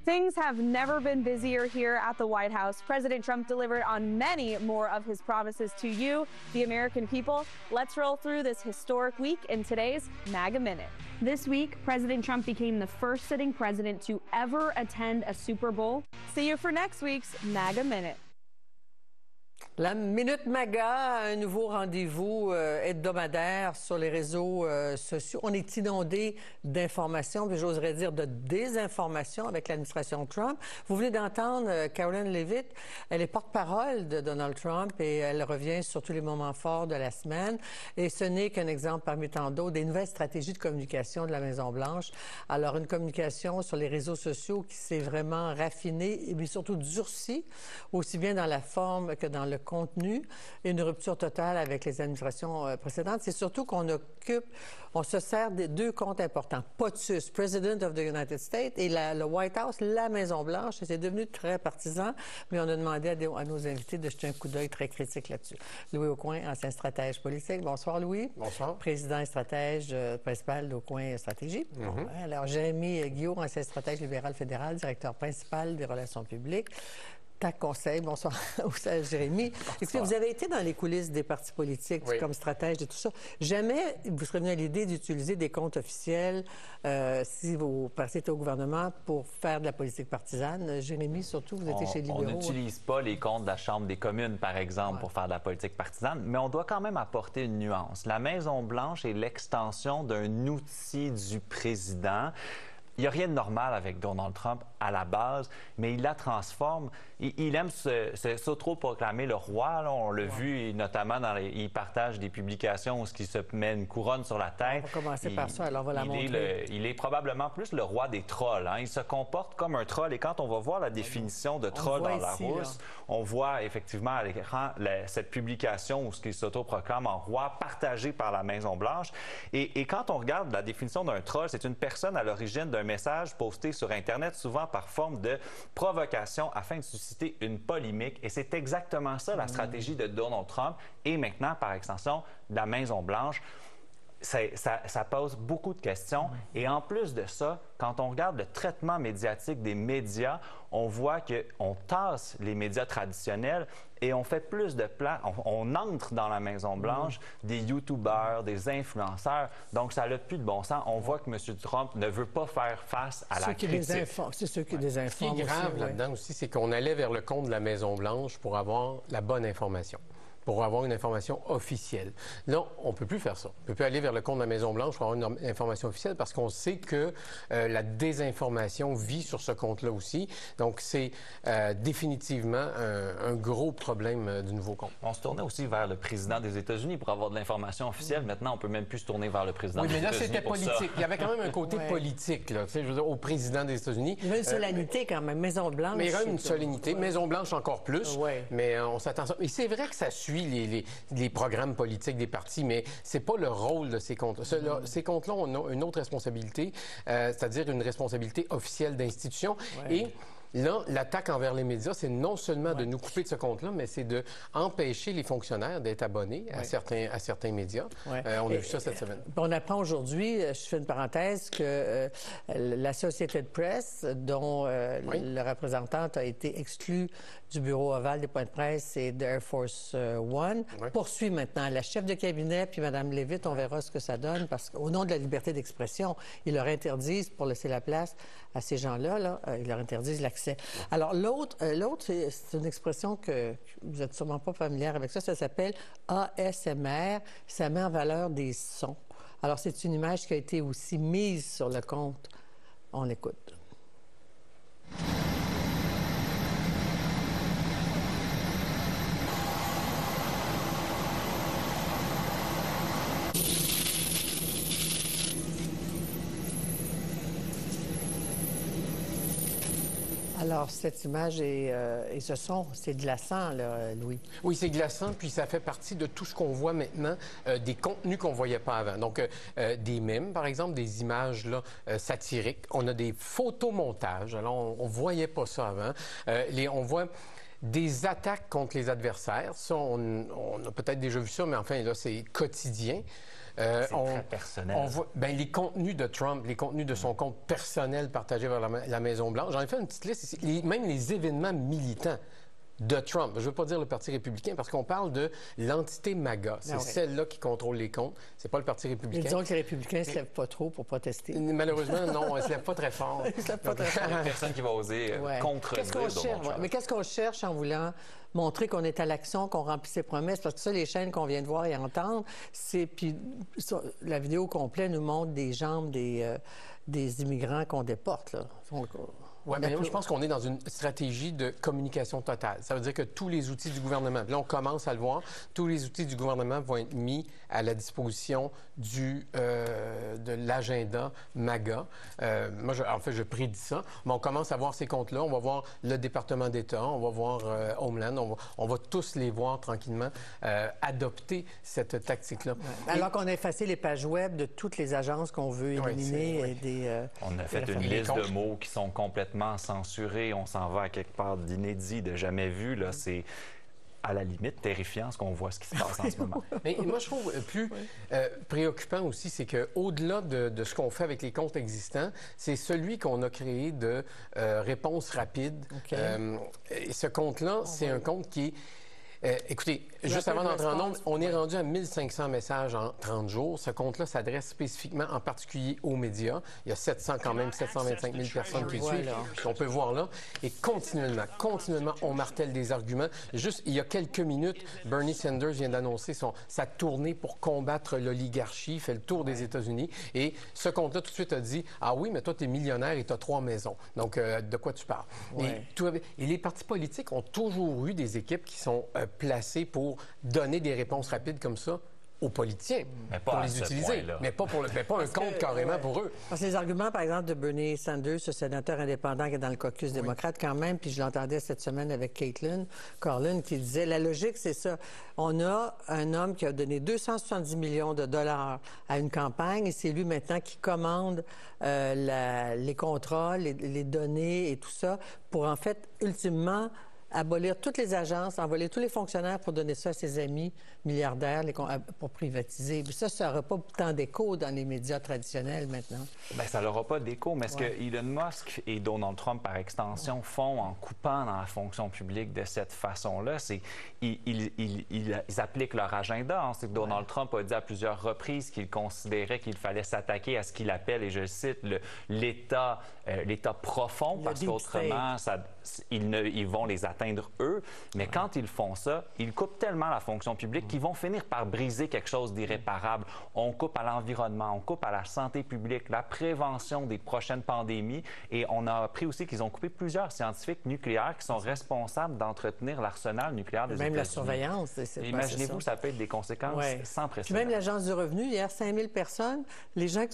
Things have never been busier here at the White House. President Trump delivered on many more of his promises to you, the American people. Let's roll through this historic week in today's MAGA Minute. This week, President Trump became the first sitting president to ever attend a Super Bowl. See you for next week's MAGA Minute. La Minute MAGA, un nouveau rendez-vous hebdomadaire sur les réseaux sociaux. On est inondé d'informations, puis j'oserais dire de désinformations avec l'administration Trump. Vous venez d'entendre Karoline Leavitt. Elle est porte-parole de Donald Trump et elle revient sur tous les moments forts de la semaine. Et ce n'est qu'un exemple parmi tant d'autres des nouvelles stratégies de communication de la Maison-Blanche. Alors, une communication sur les réseaux sociaux qui s'est vraiment raffinée et surtout durcie, aussi bien dans la forme que dans le contenu, et une rupture totale avec les administrations précédentes. C'est surtout on se sert des deux comptes importants. POTUS, President of the United States, et le White House, la Maison-Blanche. C'est devenu très partisan, mais on a demandé à nos invités de jeter un coup d'œil très critique là-dessus. Louis Aucoin, ancien stratège politique. Bonsoir, Louis. Bonsoir. Président et stratège principal d'Aucoin Stratégie. Alors, Jérémy Guillaume, ancien stratège libéral fédéral, directeur principal des relations publiques. TAC Conseil. Bonsoir, Jérémy. Bonsoir. Vous avez été dans les coulisses des partis politiques comme stratège et tout ça. Jamais vous serez venu à l'idée d'utiliser des comptes officiels si vous partez au gouvernement pour faire de la politique partisane. Jérémy, surtout, vous étiez chez Libéraux. On n'utilise pas les comptes de la Chambre des communes, par exemple, pour faire de la politique partisane, mais on doit quand même apporter une nuance. La Maison-Blanche est l'extension d'un outil du président. Il n'y a rien de normal avec Donald Trump à la base, mais il la transforme. Il aime s'auto-proclamer le roi. Là, on l'a vu, notamment, il partage des publications où il se met une couronne sur la tête. On va commencer par ça, alors on va la montrer. Il est probablement plus le roi des trolls. Il se comporte comme un troll. Et quand on va voir la définition de troll dans Larousse, on voit effectivement à l'écran cette publication où il s'auto-proclame en roi, partagée par la Maison-Blanche. Et quand on regarde la définition d'un troll, c'est une personne à l'origine d'un message posté sur Internet, souvent par forme de provocation afin de susciter une polémique. Et c'est exactement ça, la stratégie de Donald Trump et maintenant, par extension, de la Maison-Blanche. Ça pose beaucoup de questions. Et en plus de ça, quand on regarde le traitement médiatique des médias, on voit qu'on tasse les médias traditionnels et on fait plus de plans. On entre dans la Maison-Blanche des YouTubeurs, des influenceurs. Donc, ça n'a plus de bon sens. On voit que M. Trump ne veut pas faire face à la critique. C'est ceux qui désinforment. Ce qui est grave là-dedans aussi, c'est qu'on allait vers le compte de la Maison-Blanche pour avoir la bonne information, pour avoir une information officielle. Là, on ne peut plus faire ça. On ne peut plus aller vers le compte de la Maison-Blanche pour avoir une information officielle parce qu'on sait que la désinformation vit sur ce compte-là aussi. Donc, c'est définitivement un gros problème du nouveau compte. On se tournait aussi vers le président des États-Unis pour avoir de l'information officielle. Maintenant, on ne peut même plus se tourner vers le président des États-Unis. Oui, mais là, c'était politique. Il y avait quand même un côté politique, là, tu sais, je veux dire, au président des États-Unis. Il y a une solennité quand même, Maison-Blanche. Mais il y a une solennité. Maison-Blanche encore plus. Mais on s'attend à ça. Et c'est vrai que ça suit les programmes politiques des partis, mais c'est pas le rôle de ces comptes. Ces comptes-là ont une autre responsabilité, c'est-à-dire une responsabilité officielle d'institution. Et là, l'attaque envers les médias, c'est non seulement de nous couper de ce compte-là, mais c'est d'empêcher les fonctionnaires d'être abonnés à certains médias. On a vu ça cette semaine. On apprend aujourd'hui, je fais une parenthèse, que la Associated Press, dont le représentant a été exclu du bureau ovale des points de presse et de Air Force One, poursuit maintenant la chef de cabinet, puis Mme Leavitt, on verra ce que ça donne, parce qu'au nom de la liberté d'expression, ils leur interdisent, pour laisser la place à ces gens-là, ils leur interdisent l'accès. Alors, l'autre, c'est une expression que vous n'êtes sûrement pas familière avec ça s'appelle ASMR, ça met en valeur des sons. Alors, c'est une image qui a été aussi mise sur le compte. On l'écoute. Alors, cette image et ce son, c'est glaçant, là, Louis. Oui, c'est glaçant, puis ça fait partie de tout ce qu'on voit maintenant, des contenus qu'on ne voyait pas avant. Donc, des mèmes, par exemple, des images là, satiriques. On a des photomontages. Alors, on ne voyait pas ça avant. On voit des attaques contre les adversaires. Ça, on a peut-être déjà vu ça, mais enfin, là, c'est quotidien. C'est très personnel. On voit les contenus de Trump, les contenus de son compte personnel partagés vers la Maison-Blanche. J'en ai fait une petite liste ici. Même les événements militants de Trump. Je ne veux pas dire le Parti républicain parce qu'on parle de l'entité MAGA. C'est celle-là qui contrôle les comptes. C'est pas le Parti républicain. Et disons que les républicains ne se lèvent pas trop pour protester. Malheureusement, non, ils ne se lèvent pas très fort. Ils se lèvent pas très fort. Il n'y a personne qui va oser contredire Donald Trump. Mais qu'est-ce qu'on cherche en voulant montrer qu'on est à l'action, qu'on remplit ses promesses? Parce que ça, les chaînes qu'on vient de voir et entendre, puis la vidéo complète nous montre des jambes des immigrants qu'on déporte, là. Oui, mais moi, je pense qu'on est dans une stratégie de communication totale. Ça veut dire que tous les outils du gouvernement, là, on commence à le voir, tous les outils du gouvernement vont être mis à la disposition de l'agenda MAGA. Moi, je prédis ça, mais on commence à voir ces comptes-là. On va voir le département d'État, on va voir Homeland, on va tous les voir tranquillement adopter cette tactique-là. Ouais. Alors qu'on a effacé les pages web de toutes les agences qu'on veut éliminer. On a fait une liste de mots qui sont complètement censurés. On s'en va à quelque part d'inédit, de jamais vu. Là, c'est à la limite terrifiant ce qu'on voit, ce qui se passe en ce moment. Mais moi, je trouve plus préoccupant aussi, c'est qu'au-delà de ce qu'on fait avec les comptes existants, c'est celui qu'on a créé de réponse rapide. Et ce compte-là, c'est un compte qui est... écoutez, juste avant d'entrer en ondes, on est rendu à 1500 messages en 30 jours. Ce compte-là s'adresse spécifiquement, en particulier aux médias. Il y a 725 000 personnes qui le suivent. On peut voir là. Et continuellement, on martèle des arguments. Juste, il y a quelques minutes, Bernie Sanders vient d'annoncer sa tournée pour combattre l'oligarchie. Il fait le tour des États-Unis. Et ce compte-là, tout de suite, a dit « Ah oui, mais toi, tu es millionnaire et tu as 3 maisons. Donc, de quoi tu parles? » Et les partis politiques ont toujours eu des équipes qui sont placés pour donner des réponses rapides comme ça aux politiciens, pour les utiliser, mais pas un compte carrément pour eux. Parce que les arguments, par exemple, de Bernie Sanders, ce sénateur indépendant qui est dans le caucus démocrate quand même, puis je l'entendais cette semaine avec Caitlin Corlin qui disait, la logique, c'est ça. On a un homme qui a donné 270 millions de dollars à une campagne et c'est lui maintenant qui commande les contrats, les données et tout ça pour, en fait, ultimement, abolir toutes les agences, envoyer tous les fonctionnaires pour donner ça à ses amis milliardaires pour privatiser. Ça n'aura pas tant d'écho dans les médias traditionnels maintenant. Bien, ça n'aura pas d'écho, mais ce que Elon Musk et Donald Trump, par extension, font en coupant dans la fonction publique de cette façon-là, c'est ils appliquent leur agenda. On sait que Donald Trump a dit à plusieurs reprises qu'il considérait qu'il fallait s'attaquer à ce qu'il appelle, et je le cite, l'État profond, parce qu'autrement, ils vont les atteindre eux. Mais quand ils font ça, ils coupent tellement la fonction publique qu'ils vont finir par briser quelque chose d'irréparable. On coupe à l'environnement, on coupe à la santé publique, la prévention des prochaines pandémies. Et on a appris aussi qu'ils ont coupé plusieurs scientifiques nucléaires qui sont responsables d'entretenir l'arsenal nucléaire des États-Unis. Même la surveillance. Imaginez-vous, ça peut être des conséquences sans précédent. Puis même l'Agence du revenu, hier, 5000 personnes, les gens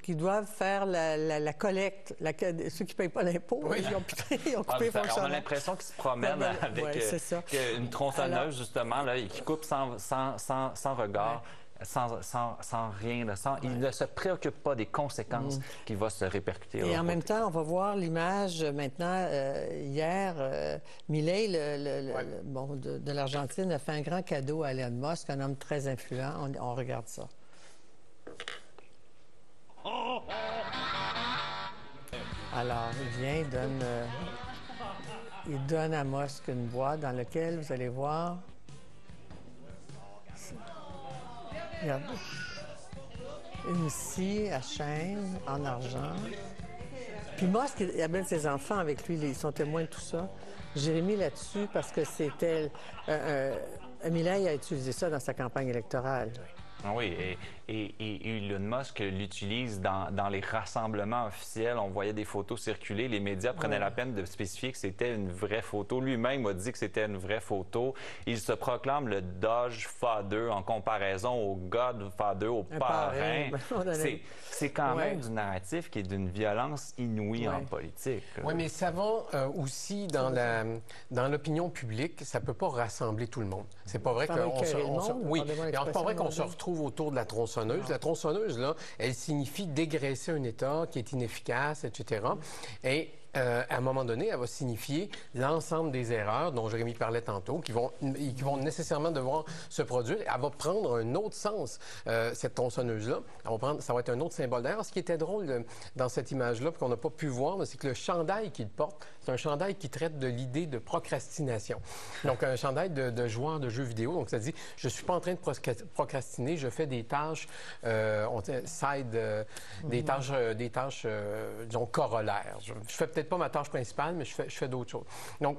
qui doivent faire la collecte, ceux qui ne payent pas l'impôt, ils ont coupé les fonctionnaires. On a l'impression qu'ils se promènent avec une tronçonneuse, justement, là, et qui coupe sans regard. Sans rien. Il ne se préoccupe pas des conséquences qui vont se répercuter. Et en même temps, on va voir l'image maintenant. Hier, Milei, de l'Argentine, a fait un grand cadeau à Elon Musk, un homme très influent. On regarde ça. Alors, il donne à Musk une boîte dans laquelle, vous allez voir... Regarde. Une scie à chaîne en argent. Puis Musk, il amène ses enfants avec lui, ils sont témoins de tout ça. J'ai mis là-dessus parce que c'était... Milei a utilisé ça dans sa campagne électorale. Oui, et Elon Musk l'utilise dans les rassemblements officiels. On voyait des photos circuler. Les médias prenaient la peine de spécifier que c'était une vraie photo. Lui-même a dit que c'était une vraie photo. Il se proclame le Doge Father en comparaison au Godfather, au parrain. C'est quand même du narratif qui est d'une violence inouïe en politique. Oui, mais ça va aussi dans l'opinion publique. Ça ne peut pas rassembler tout le monde. C'est pas vrai qu'on se retrouve autour de la tronçonneuse. Non. La tronçonneuse, là, elle signifie dégraisser un État qui est inefficace, etc. Et à un moment donné, elle va signifier l'ensemble des erreurs dont Jérémy parlait tantôt, qui vont nécessairement devoir se produire. Elle va prendre un autre sens, cette tronçonneuse-là. Ça va être un autre symbole. D'ailleurs, ce qui était drôle dans cette image-là, qu'on n'a pas pu voir, c'est que le chandail qu'il porte, c'est un chandail qui traite de l'idée de procrastination. Donc, un chandail de joueur de jeux vidéo. Donc, ça dit, je ne suis pas en train de procrastiner, je fais des tâches, des tâches, disons, corollaires. Je fais peut-être pas ma tâche principale, mais je fais d'autres choses. Donc,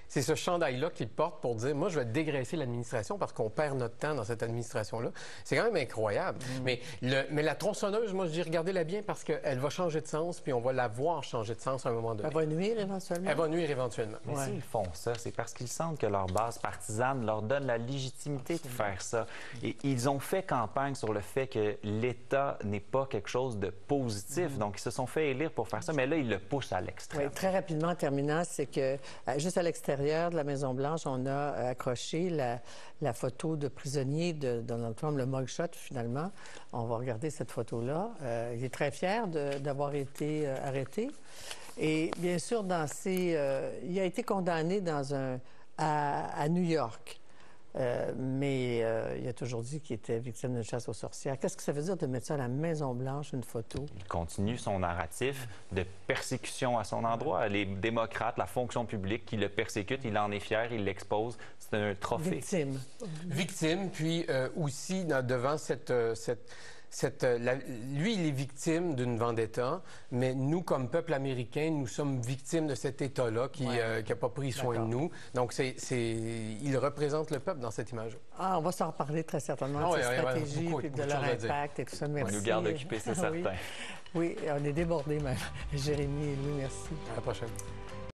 c'est ce chandail-là qu'il porte pour dire, moi, je vais dégraisser l'administration parce qu'on perd notre temps dans cette administration-là. C'est quand même incroyable. Mais la tronçonneuse, moi, je dis, regardez-la bien parce qu'elle va changer de sens, puis on va la voir changer de sens à un moment donné. Elle va nuire éventuellement? Elle va nuire éventuellement. Mais s'ils font ça, c'est parce qu'ils sentent que leur base partisane leur donne la légitimité de faire ça. Et ils ont fait campagne sur le fait que l'État n'est pas quelque chose de positif. Donc, ils se sont fait élire pour faire ça, mais là, ils le poussent à l'extrême. Oui, très rapidement, en terminant, c'est que juste à l'extérieur de la Maison-Blanche, on a accroché la photo de prisonnier de Donald Trump, le mugshot, finalement. On va regarder cette photo-là. Il est très fier d'avoir été arrêté. Et bien sûr, il a été condamné à New York. Mais il a toujours dit qu'il était victime d'une chasse aux sorcières. Qu'est-ce que ça veut dire de mettre ça à la Maison-Blanche, une photo? Il continue son narratif de persécution à son endroit. Les démocrates, la fonction publique qui le persécute, il en est fier, il l'expose. C'est un trophée. Victime, puis aussi devant lui, il est victime d'une vendetta, mais nous, comme peuple américain, nous sommes victimes de cet État-là qui n'a pas pris soin de nous. Donc, il représente le peuple dans cette image. On va s'en reparler très certainement de cette stratégie, puis de leur impact et tout ça. Merci. On nous garde occupés, c'est certain. Oui, on est débordés même. Jérémy et Louis, merci. À la prochaine.